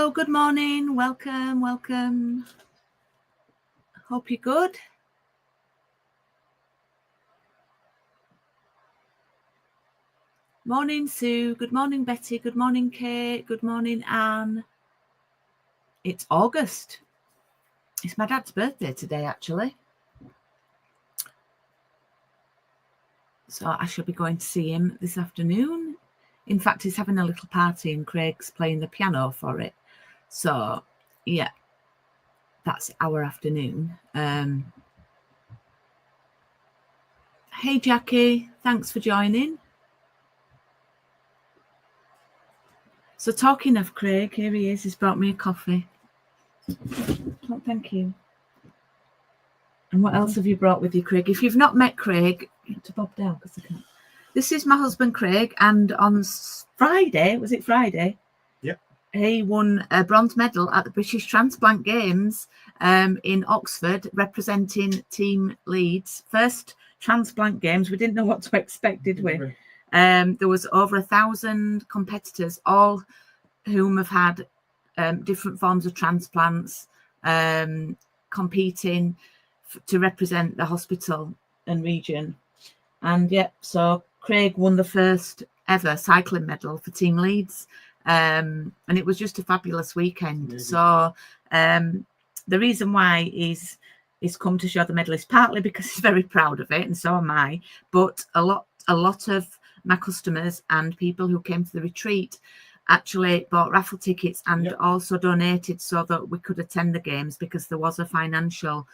Hello, good morning. Welcome. Hope you're good. Morning, Sue. Good morning, Betty. Good morning, Kate. Good morning, Anne. It's August. It's my dad's birthday today, actually. So I shall be going to see him this afternoon. In fact, he's having a little party and Craig's playing the piano for it. So, yeah, that's our afternoon. Hey, Jackie. Thanks for joining. So talking of Craig, here he is. He's brought me a coffee. Oh, thank you. And what else have you brought with you, Craig? If you've not met Craig, you have to bob down because I can't. This is my husband, Craig, and on Friday, was it Friday? Yep. He won a bronze medal at the British Transplant Games in Oxford, representing Team Leeds. First transplant games. We didn't know what to expect, did we? There was over 1,000 competitors, all whom have had different forms of transplants, competing to represent the hospital and region. And yep, so Craig won the first ever cycling medal for Team Leeds, and it was just a fabulous weekend. Mm-hmm. So the reason why he's come to show the medal is partly because he's very proud of it, and so am I. But a lot of my customers and people who came to the retreat actually bought raffle tickets and also donated so that we could attend the games, because there was a financial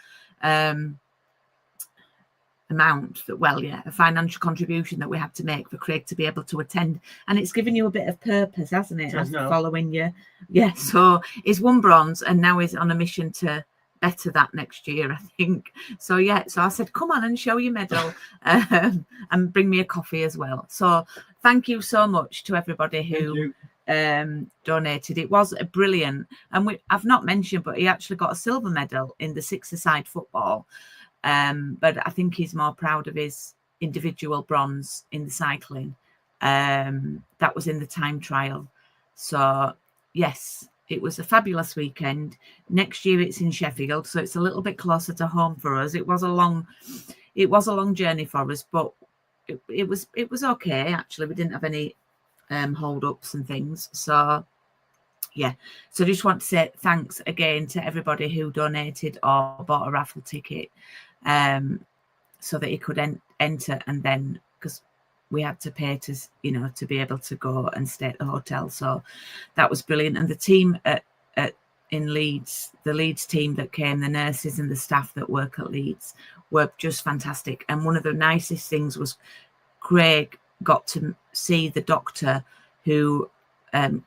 amount that, a financial contribution that we had to make for Craig to be able to attend. And it's given you a bit of purpose, hasn't it? Following you. Yeah, so he's won bronze and now he's on a mission to better that next year, I think. So so I said, come on and show your medal and bring me a coffee as well. So thank you so much to everybody who donated. It was a brilliant, and I've not mentioned, but he actually got a silver medal in the 6-a-side football. But I think he's more proud of his individual bronze in the cycling. That was in the time trial. So yes, it was a fabulous weekend. Next year it's in Sheffield, so it's a little bit closer to home for us. It was a long journey for us, but it was okay actually. We didn't have any hold-ups and things. So yeah, so I just want to say thanks again to everybody who donated or bought a raffle ticket, so that he could enter, and then because we had to pay to be able to go and stay at the hotel. So that was brilliant. And the team in Leeds, the Leeds team that came, the nurses and the staff that work at Leeds, were just fantastic. And one of the nicest things was Craig got to see the doctor who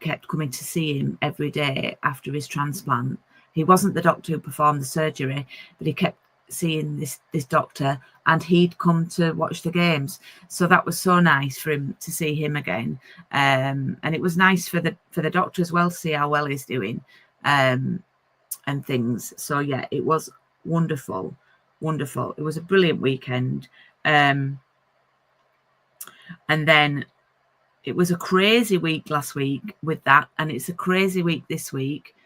kept coming to see him every day after his transplant. He wasn't the doctor who performed the surgery, but he kept seeing this doctor, and he'd come to watch the games. So that was so nice for him to see him again, and it was nice for the doctor as well to see how well he's doing, and things. So yeah, it was wonderful. It was a brilliant weekend, and then it was a crazy week last week with that, and it's a crazy week this week.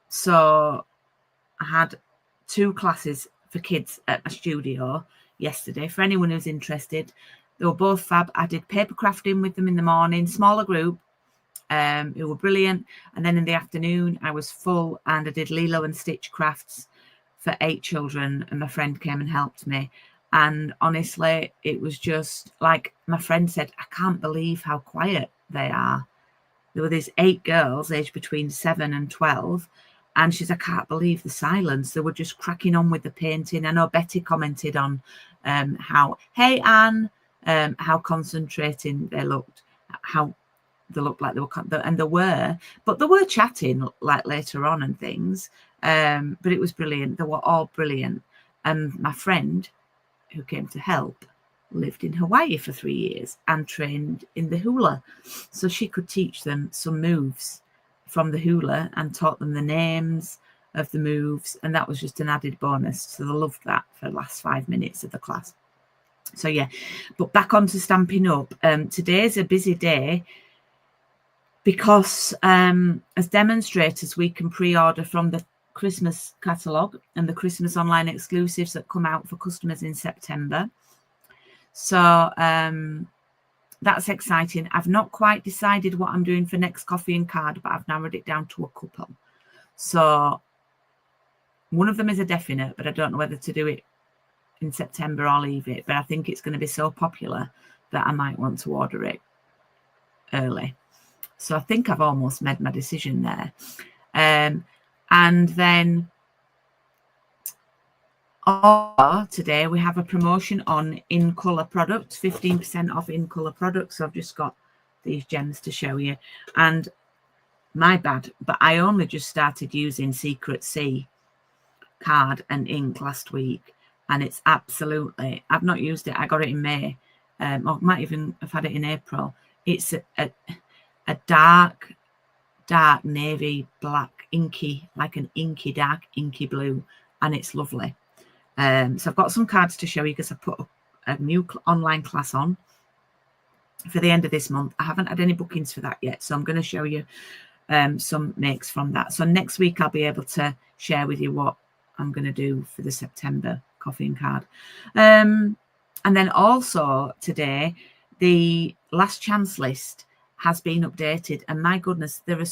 So I had 2 classes for kids at my studio yesterday. For anyone who's interested, they were both fab. I did paper crafting with them in the morning, smaller group, who were brilliant. And then in the afternoon, I was full and I did Lilo and Stitch crafts for 8 children, and my friend came and helped me. And honestly, it was just like my friend said, I can't believe how quiet they are. There were these 8 girls aged between 7 and 12. And she said, I can't believe the silence. They were just cracking on with the painting. I know Betty commented on how concentrating they looked, how they looked like they were, and they were, but they were chatting like later on and things. But it was brilliant. They were all brilliant. And my friend who came to help lived in Hawaii for 3 years and trained in the hula. So she could teach them some moves from the hula and taught them the names of the moves, and that was just an added bonus. So they loved that for the last 5 minutes of the class. So yeah, but back on to Stampin' Up. Today's a busy day. because as demonstrators, we can pre-order from the Christmas catalogue and the Christmas online exclusives that come out for customers in September. So that's exciting. I've not quite decided what I'm doing for next coffee and card, but I've narrowed it down to a couple. So one of them is a definite, but I don't know whether to do it in September or leave it. But I think it's going to be so popular that I might want to order it early. So I think I've almost made my decision there. And then today we have a promotion on in colour products, 15% off in colour products. So I've just got these gems to show you. And my bad, but I only just started using Secret C card and ink last week, and it's absolutely, I've not used it. I got it in May, or might even have had it in April. It's a dark navy black, inky, like an inky, dark inky blue, and it's lovely. So I've got some cards to show you because I put a new online class on for the end of this month. I haven't had any bookings for that yet, so I'm going to show you some makes from that. So next week I'll be able to share with you what I'm going to do for the September coffee and card. And then also today, the last chance list has been updated, and my goodness, there are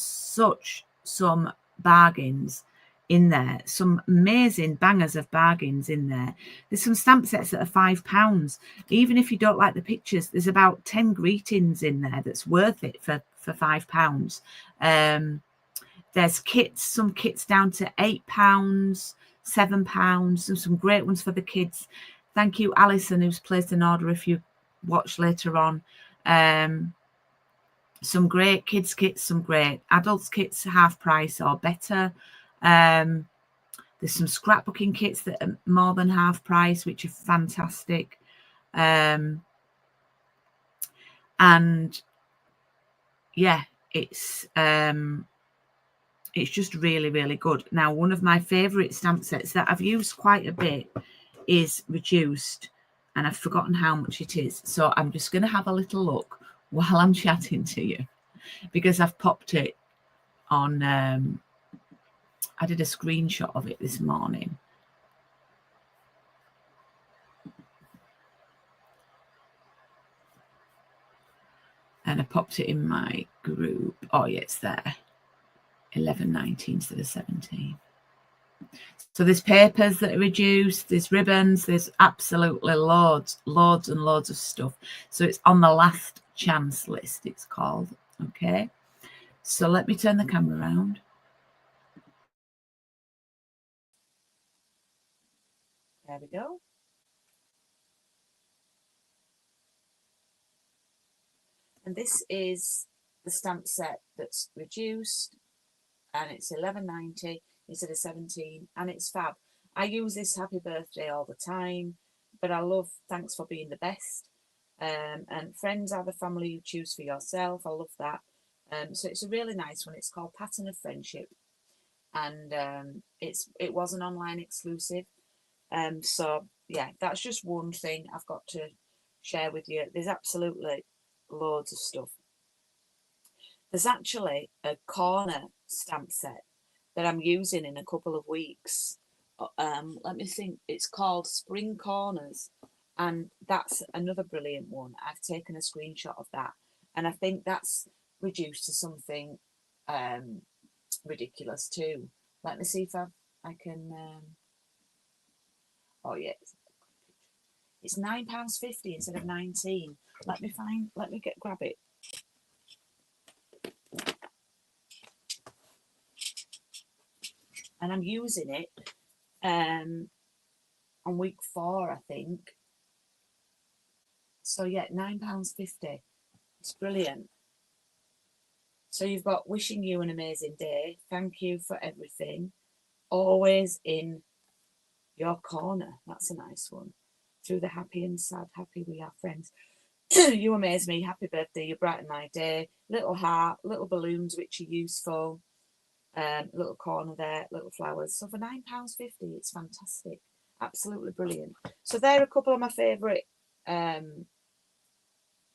some bargains in there, some amazing bangers of bargains in there. There's some stamp sets that are £5. Even if you don't like the pictures, there's about 10 greetings in there that's worth it for £5. There's kits, some kits down to £8, £7, and some great ones for the kids. Thank you, Alison, who's placed an order if you watch later on. Some great kids kits, some great adults kits, half price or better. There's some scrapbooking kits that are more than half price, which are fantastic. And yeah, it's just really, really good. Now, one of my favorite stamp sets that I've used quite a bit is Reduced, and I've forgotten how much it is. So I'm just going to have a little look while I'm chatting to you, because I've popped it on. I did a screenshot of it this morning. And I popped it in my group. Oh, yeah, it's there. 11.90 instead of 17. So there's papers that are reduced, there's ribbons, there's absolutely loads and loads of stuff. So it's on the last chance list, it's called. Okay, so let me turn the camera around. There we go. And this is the stamp set that's reduced, and it's 11.90 instead of 17, and it's fab. I use this happy birthday all the time, but I love thanks for being the best. And friends are the family you choose for yourself. I love that. So it's a really nice one. It's called Pattern of Friendship, and it was an online exclusive. So yeah, that's just one thing I've got to share with you. There's absolutely loads of stuff. There's actually a corner stamp set that I'm using in a couple of weeks. Let me think. It's called Spring Corners, and that's another brilliant one. I've taken a screenshot of that, and I think that's reduced to something ridiculous too. Let me see if I can. Oh yeah, it's £9.50 instead of 19. Let me grab it. And I'm using it on week 4, I think. So yeah, £9.50. It's brilliant. So you've got wishing you an amazing day. Thank you for everything. Always in your corner. That's a nice one. Through the happy and sad, happy we are friends. You amaze me. Happy birthday. You brighten my day. Little heart, little balloons, which are useful. Little corner there, little flowers. So for £9.50, it's fantastic. Absolutely brilliant. So they're a couple of my favourite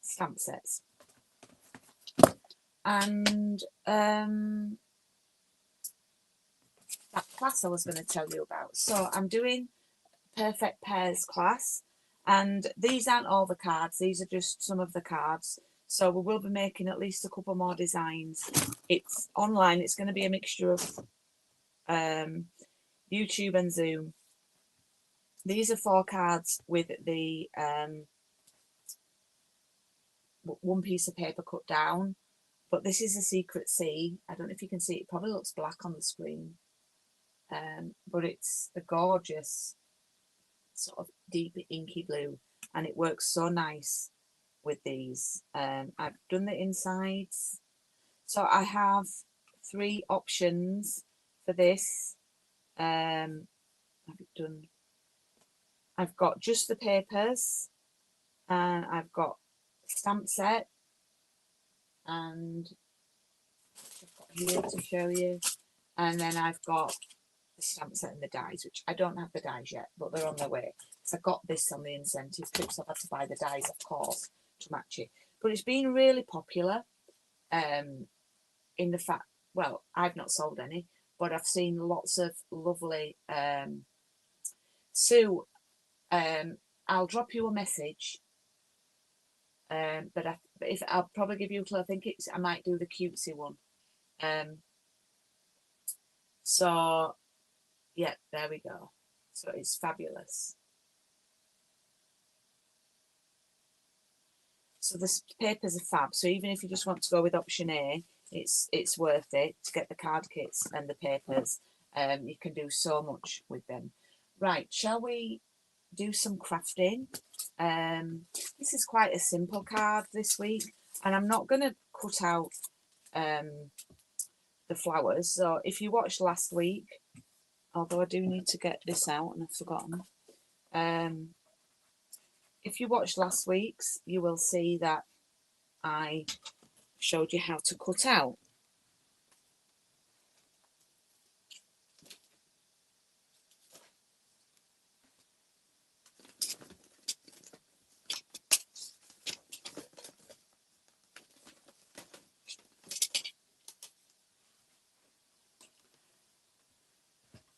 stamp sets. And that class I was going to tell you about. So I'm doing Perfect Pairs class, and these aren't all the cards, these are just some of the cards. So we will be making at least a couple more designs. It's online, it's going to be a mixture of YouTube and Zoom. These are 4 cards with the one piece of paper cut down, but this is a secret C. I don't know if you can see, it probably looks black on the screen, but it's a gorgeous sort of deep inky blue, and it works so nice with these. I've done the insides, so I have 3 options for this. I've got just the papers, and I've got stamp set, and I've got here to show you, and then I've got the stamp set and the dies, which I don't have the dies yet, but they're on their way. So I got this on the incentive tip, so I've had to buy the dies, of course, to match it. But it's been really popular in the fact, well, I've not sold any, but I've seen lots of lovely Sue, I'll drop you a message, but if I'll probably give you a clue. I think I might do the cutesy one. So yeah, there we go. So it's fabulous. So the papers are fab. So even if you just want to go with option A, it's worth it to get the card kits and the papers. You can do so much with them. Right, shall we do some crafting? This is quite a simple card this week, and I'm not going to cut out the flowers. So if you watched last week, although I do need to get this out and I've forgotten, if you watched last week's, you will see that I showed you how to cut out.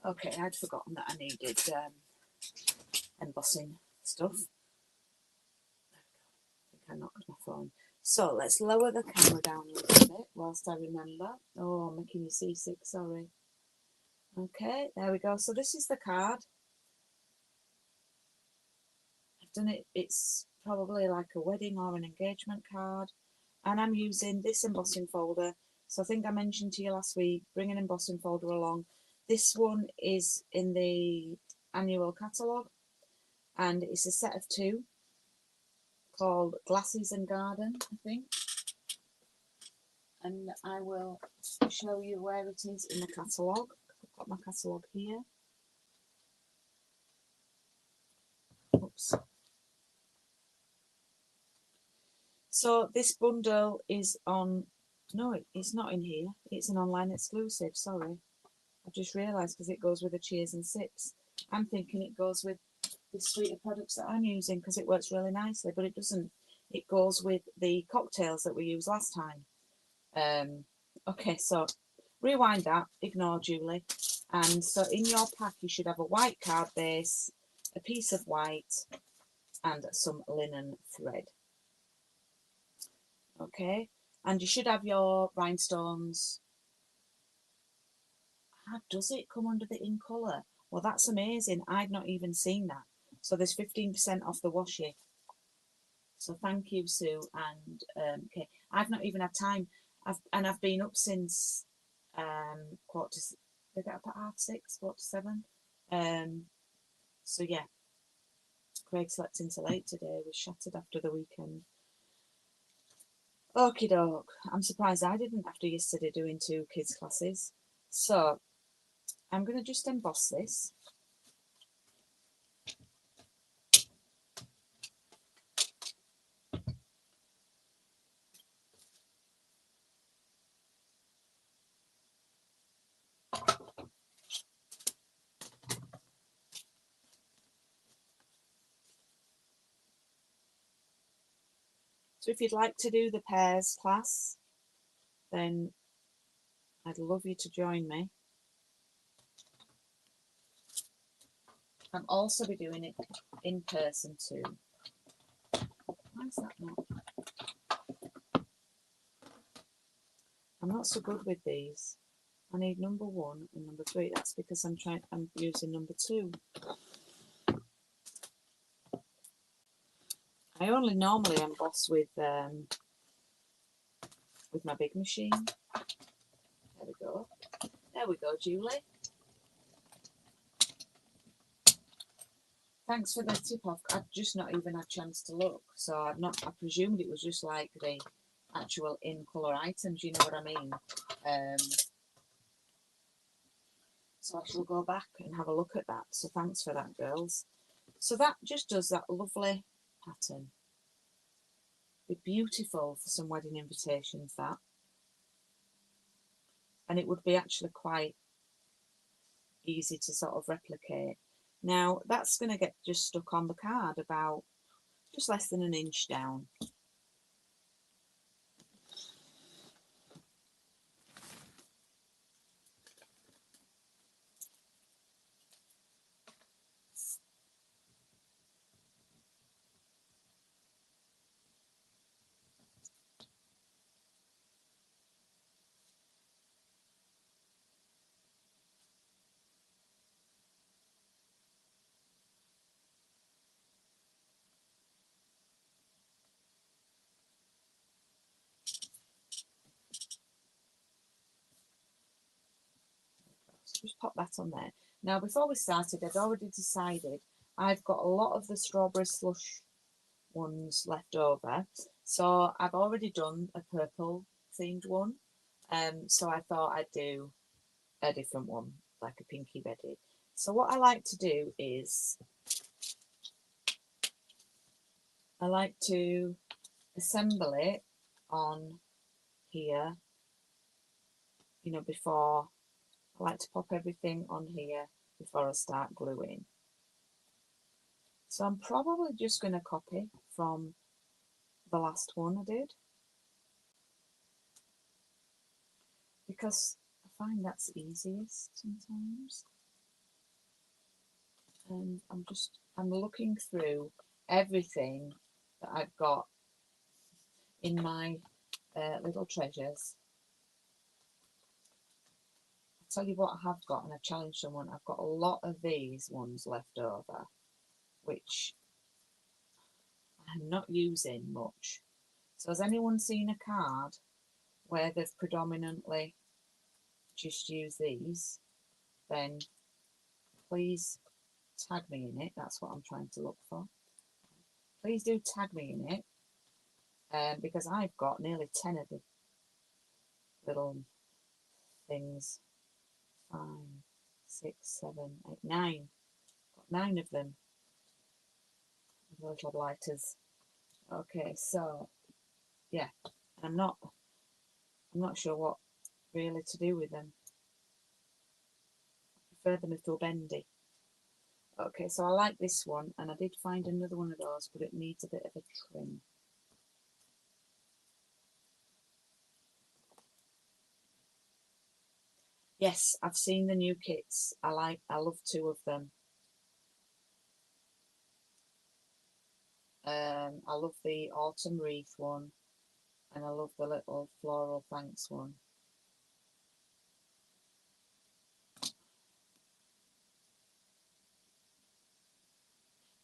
Okay, I'd forgotten that I needed embossing stuff. I think I knocked my phone. So let's lower the camera down a little bit whilst I remember. Oh, I'm making you seasick, sorry. Okay, there we go. So this is the card. I've done it, it's probably like a wedding or an engagement card. And I'm using this embossing folder. So I think I mentioned to you last week, bring an embossing folder along. This one is in the annual catalogue, and it's a set of 2 called Glasses and Garden, I think. And I will show you where it is in the catalogue. I've got my catalogue here. Oops. So this bundle is on, no, it's not in here. It's an online exclusive, sorry. I just realised because it goes with the cheers and sips. I'm thinking it goes with the suite of products that I'm using because it works really nicely, but it doesn't. It goes with the cocktails that we used last time. Okay, so rewind that, ignore Julie. And so in your pack, you should have a white card base, a piece of white, and some linen thread. Okay, and you should have your rhinestones. How does it come under the in colour? Well, that's amazing. I've not even seen that. So there's 15% off the washi. So thank you, Sue. And okay, I've not even had time. I've been up since quarter to, they get up at 6:30, 6:45. So yeah, Craig slept into late today. Was shattered after the weekend. Okie doke. I'm surprised I didn't after yesterday doing 2 kids classes. So I'm going to just emboss this. So if you'd like to do the pairs class, then I'd love you to join me. I'm also be doing it in person too. Why is that not? I'm not so good with these. I need number 1 and number 3. That's because I'm using number 2. I only normally emboss with my big machine. There we go. There we go, Julie. Thanks for the tip off. I've just not even had a chance to look, so I presumed it was just like the actual in colour items, you know what I mean? So I shall go back and have a look at that. So thanks for that, girls. So that just does that lovely pattern. Be beautiful for some wedding invitations, that. And it would be actually quite easy to sort of replicate. Now that's going to get just stuck on the card about just less than an inch down. Just pop that on there. Now, before we started, I'd already decided I've got a lot of the strawberry slush ones left over. So I've already done a purple themed one. So I thought I'd do a different one, like a pinky ready. So what I like to do is I like to assemble it on here, you know, before I like to pop everything on here before I start gluing. So I'm probably just going to copy from the last one I did, because I find that's easiest sometimes. And I'm looking through everything that I've got in my little treasures. I'll tell you what I have got, and I challenged someone. I've got a lot of these ones left over, which I'm not using much. So has anyone seen a card where they've predominantly just used these? Then please tag me in it. That's what I'm trying to look for. Please do tag me in it, because I've got nearly 10 of the little things. 5, 6, 7, 8, 9. Got 9 of them. The little lighters. Okay, so yeah, I'm not sure what really to do with them. I prefer them if they're bendy. Okay, so I like this one, and I did find another one of those, but it needs a bit of a trim. Yes, I've seen the new kits. I love 2 of them. I love the autumn wreath one, and I love the little floral thanks one.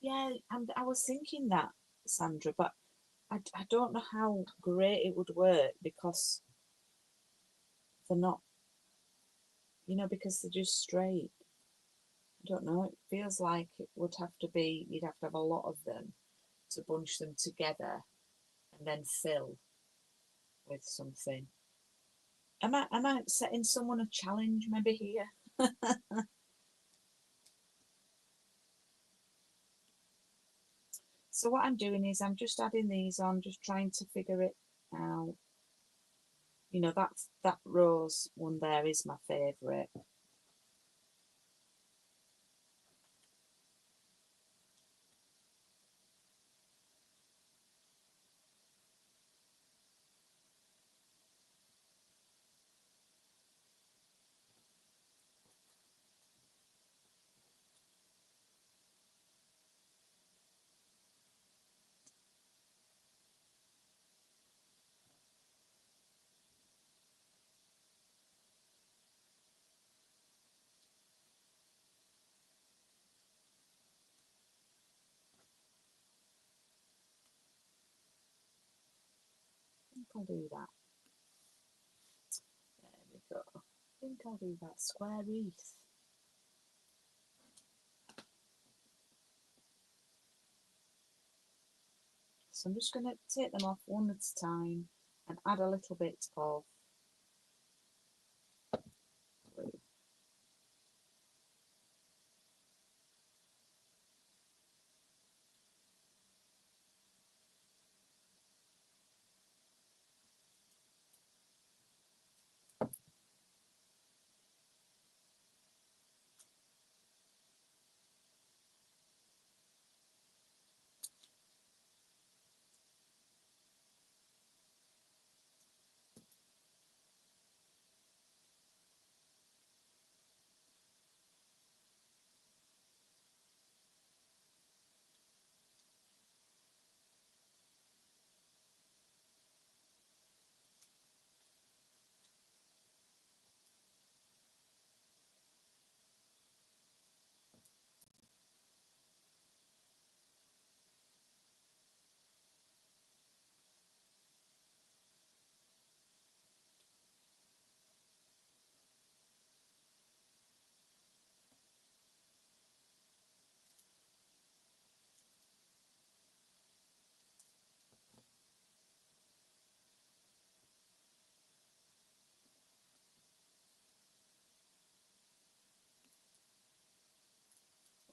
Yeah, and I was thinking that, Sandra, but I don't know how great it would work, because they're not, you know, because they're just straight. I don't know, it feels like it would have to be, you'd have to have a lot of them to bunch them together and then fill with something. Am I setting someone a challenge maybe here? So what I'm doing is I'm just adding these on, just trying to figure it out. You know, that rose one there is my favourite. I'll do that. There we go. I think I'll do that square wreath. So I'm just going to take them off one at a time and add a little bit of glue.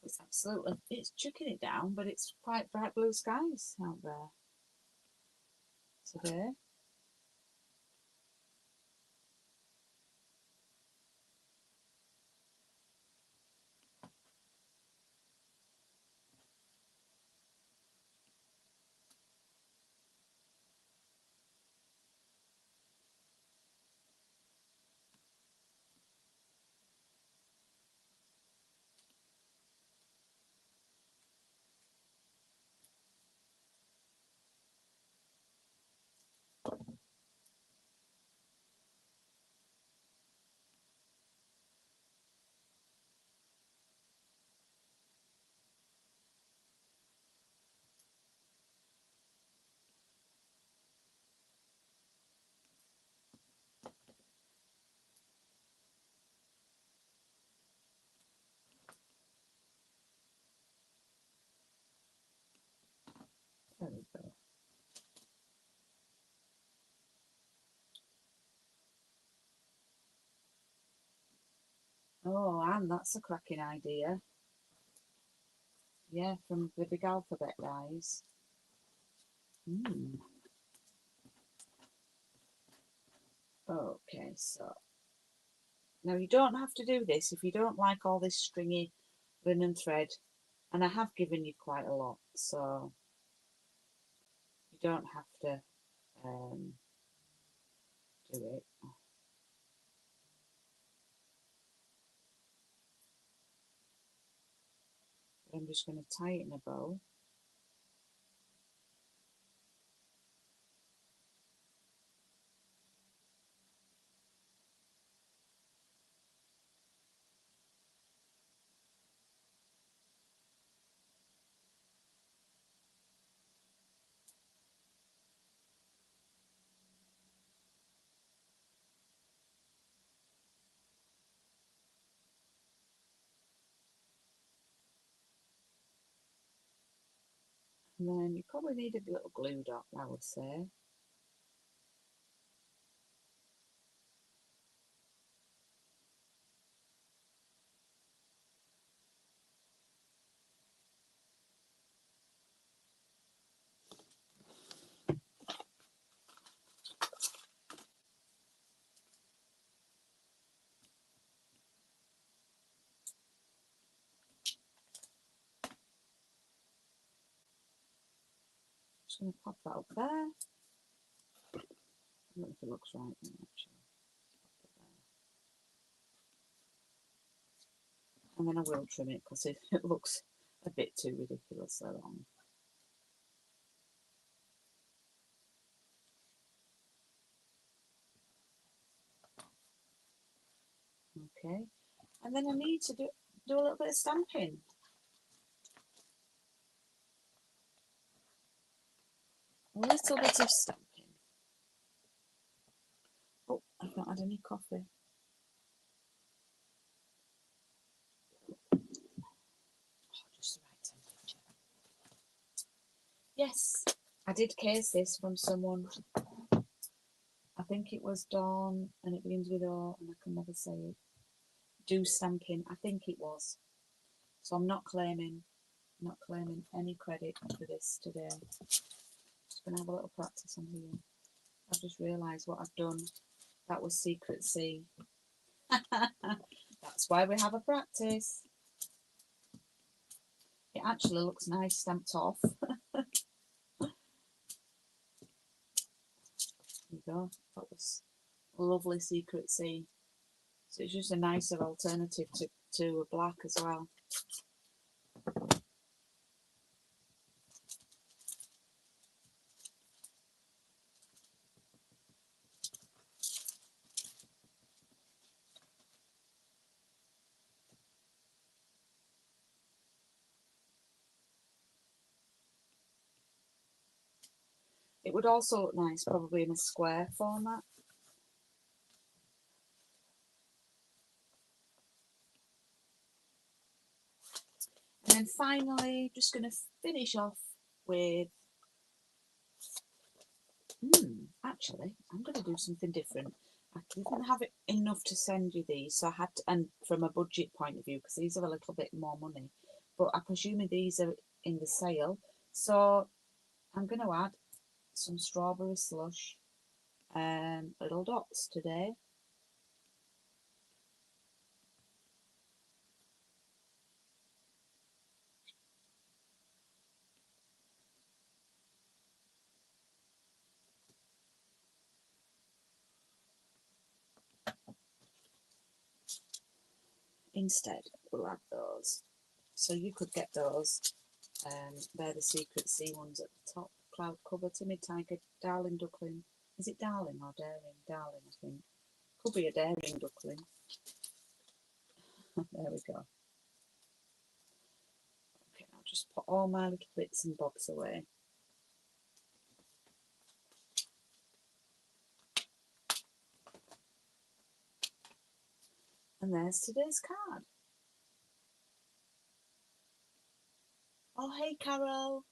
It's absolutely, it's chucking it down, but it's quite bright blue skies out there today. There we go. Oh, and that's a cracking idea. Yeah, from the big alphabet guys. Okay, so now you don't have to do this if you don't like all this stringy linen thread, and I have given you quite a lot, so you don't have to do it. But I'm just going to tie it in a bow. And then you probably need a little glue dot, I would say. Just going to pop that up there. I don't know if it looks right now, actually. And then I will trim it because it looks a bit too ridiculously long. Okay, and then I need to do a little bit of stamping. A little bit of stamping. I've not had any coffee. Just the right temperature. Yes, I did case this from someone. I think it was Dawn, and it begins with O, and I can never say it. Do Stampin', I think it was. So I'm not claiming any credit for this today. Just gonna have a little practice on here. I've just realised what I've done. That was Secret C. That's why we have a practice. It actually looks nice stamped off. There you go. That was a lovely Secret C. So it's just a nicer alternative to a black as well. It would also look nice probably in a square format. And then finally, just going to finish off with, actually, I'm going to do something different. I didn't have enough to send you these, so I had to, and from a budget point of view, because these are a little bit more money, but I'm presuming these are in the sale. So I'm going to add some strawberry slush little dots today. Instead, we'll add those. So you could get those. They're the Secret C ones at the top. Cloud cover, timid tiger, darling duckling. Is it darling or daring? Darling, I think. Could be a daring duckling. There we go. Okay, I'll just put all my little bits and bobs away. And there's today's card. Oh, hey, Carol.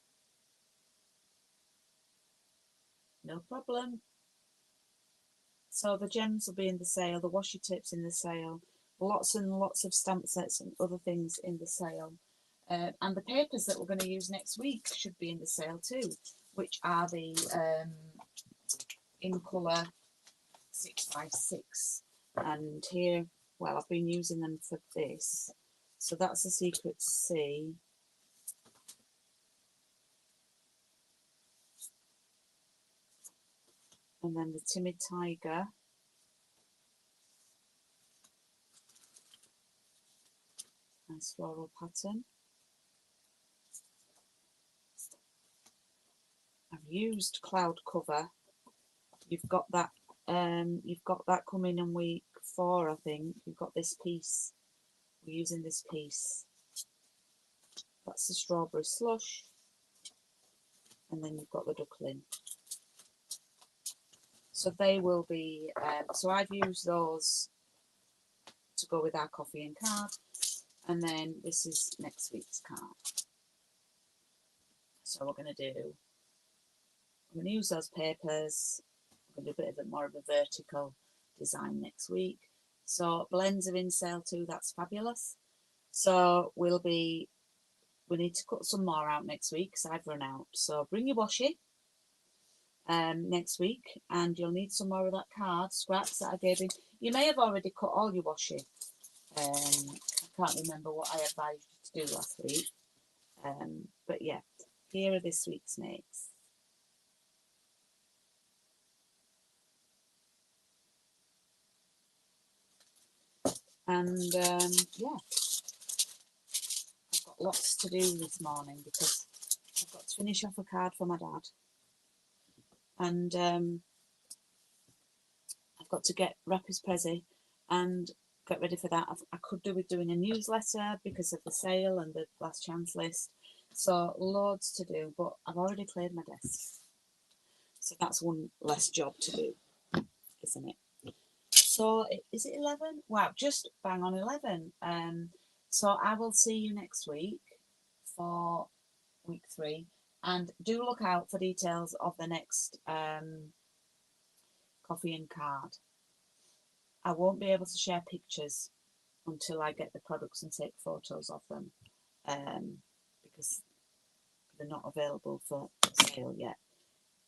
No problem. So the gems will be in the sale, the washi tapes in the sale, lots and lots of stamp sets and other things in the sale. And the papers that we're going to use next week should be in the sale too, which are the in colour 6x6. And here, well, I've been using them for this. So that's the Secret C. And then the Timid Tiger. Nice floral pattern. I've used cloud cover. You've got that coming in week 4, I think. You've got this piece. We're using this piece. That's the strawberry slush. And then you've got the duckling. So they will be, so I've used those to go with our coffee and card. And then this is next week's card. So we're going to use those papers. We're going to do a bit more of a vertical design next week. So blends are in sale too. That's fabulous. So we need to cut some more out next week because I've run out. So bring your washi next week, and you'll need some more of that card scraps that I gave you. You may have already cut all your washi. I can't remember what I advised you to do last week. But yeah, here are this week's makes. And yeah, I've got lots to do this morning because I've got to finish off a card for my dad. And I've got to wrap his prezi and get ready for that. I could do with doing a newsletter because of the sale and the last chance list. So loads to do, but I've already cleared my desk. So that's one less job to do, isn't it? So is it 11? Wow, just bang on 11. So I will see you next week for week 3, and do look out for details of the next coffee and card. I won't be able to share pictures until I get the products and take photos of them, because they're not available for sale yet.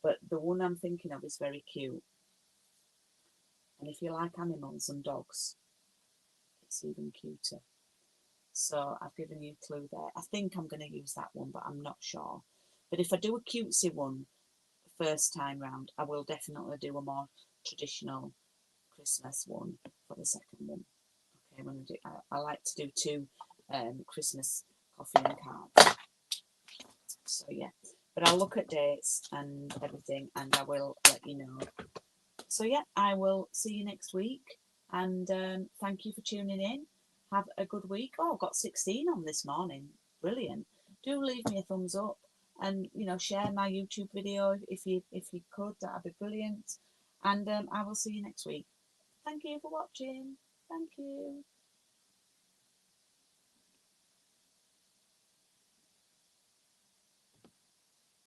But the one I'm thinking of is very cute. And if you like animals and dogs, it's even cuter. So I've given you a clue there. I think I'm going to use that one, but I'm not sure. But if I do a cutesy one first time round, I will definitely do a more traditional Christmas one for the second one. Okay, when I like to do 2 Christmas coffee and cards. So yeah, but I'll look at dates and everything, and I will let you know. So yeah, I will see you next week, and thank you for tuning in. Have a good week. Oh, I've got 16 on this morning. Brilliant. Do leave me a thumbs up, and share my YouTube video if you could. That'd be brilliant. And I will see you next week. Thank you for watching. Thank you.